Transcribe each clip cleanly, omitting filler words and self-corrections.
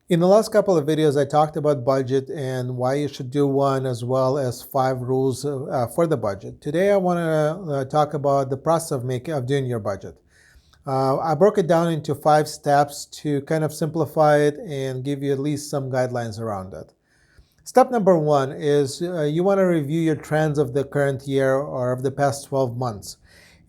In the last couple of videos, I talked about budget and why you should do one, as well as 5 rules for the budget. Today, I want to talk about the process of doing your budget. I broke it down into 5 steps to kind of simplify it and give you at least some guidelines around it. Step number 1 is you want to review your trends of the current year or of the past 12 months.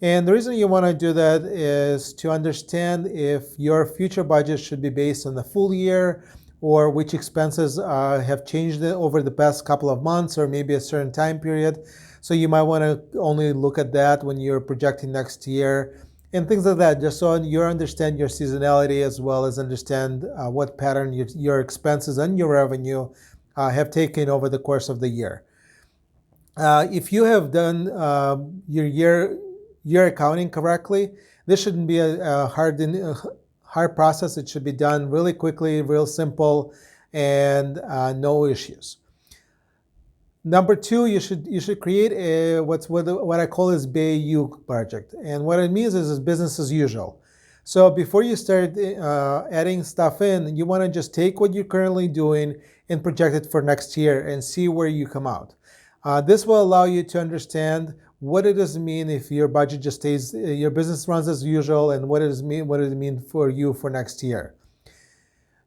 And the reason you want to do that is to understand if your future budget should be based on the full year, or which expenses have changed over the past couple of months or maybe a certain time period. So you might want to only look at that when you're projecting next year and things like that, just so you understand your seasonality as well as understand what pattern your expenses and your revenue have taken over the course of the year. If you have done your year accounting correctly, this shouldn't be a hard process. It should be done really quickly, real simple, and no issues. Number 2, you should create what I call as BAU project, and what it means is business as usual. So before you start adding stuff in, you want to just take what you're currently doing and project it for next year and see where you come out. This will allow you to understand what it does mean if your budget just stays, your business runs as usual, and what does it mean for you for next year.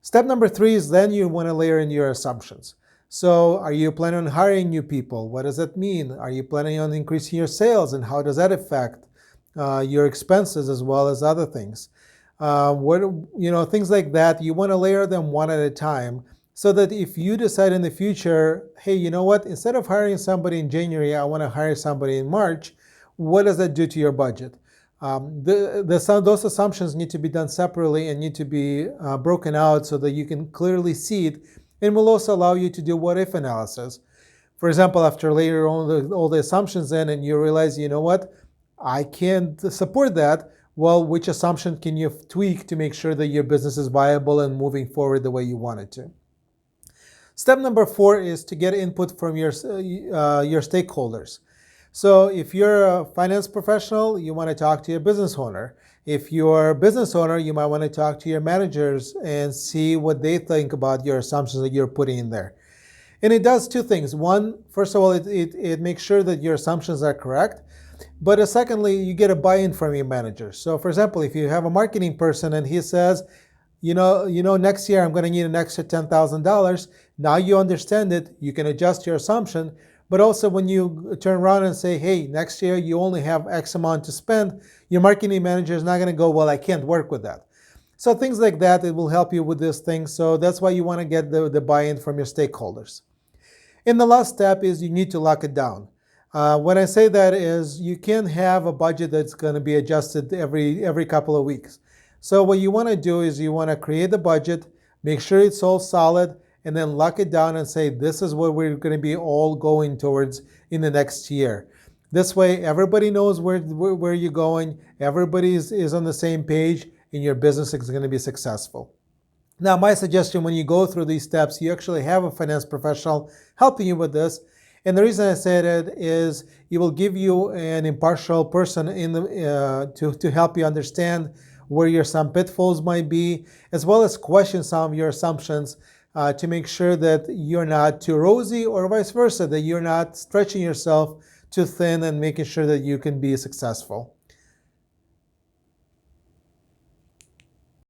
Step number 3 is then you want to layer in your assumptions. So are you planning on hiring new people? What does that mean? Are you planning on increasing your sales, and how does that affect your expenses as well as other things? Things like that, you want to layer them one at a time, so that if you decide in the future, hey, you know what, instead of hiring somebody in January, I want to hire somebody in March, what does that do to your budget? Those assumptions need to be done separately and need to be broken out so that you can clearly see it, and will also allow you to do what-if analysis. For example, after layering all the assumptions in and you realize, you know what, I can't support that, well, which assumption can you tweak to make sure that your business is viable and moving forward the way you want it to? Step number 4 is to get input from your stakeholders. So if you're a finance professional, you want to talk to your business owner. If you're a business owner, you might want to talk to your managers and see what they think about your assumptions that you're putting in there. And it does 2 things. One, first of all, it makes sure that your assumptions are correct. But secondly, you get a buy-in from your manager. So for example, if you have a marketing person and he says, you know, next year I'm going to need an extra $10,000. Now you understand it. You can adjust your assumption. But also when you turn around and say, hey, next year you only have X amount to spend, your marketing manager is not going to go, well, I can't work with that. So things like that, it will help you with this thing. So that's why you want to get the buy-in from your stakeholders. And the last step is you need to lock it down. When I say that is you can't have a budget that's going to be adjusted every couple of weeks. So what you want to do is you want to create the budget, make sure it's all solid, and then lock it down and say, this is what we're going to be all going towards in the next year. This way, everybody knows where you're going, everybody is on the same page, and your business is going to be successful. Now, my suggestion when you go through these steps, you actually have a finance professional helping you with this. And the reason I say that is it will give you an impartial person to help you understand where some pitfalls might be, as well as question some of your assumptions to make sure that you're not too rosy, or vice versa, that you're not stretching yourself too thin, and making sure that you can be successful.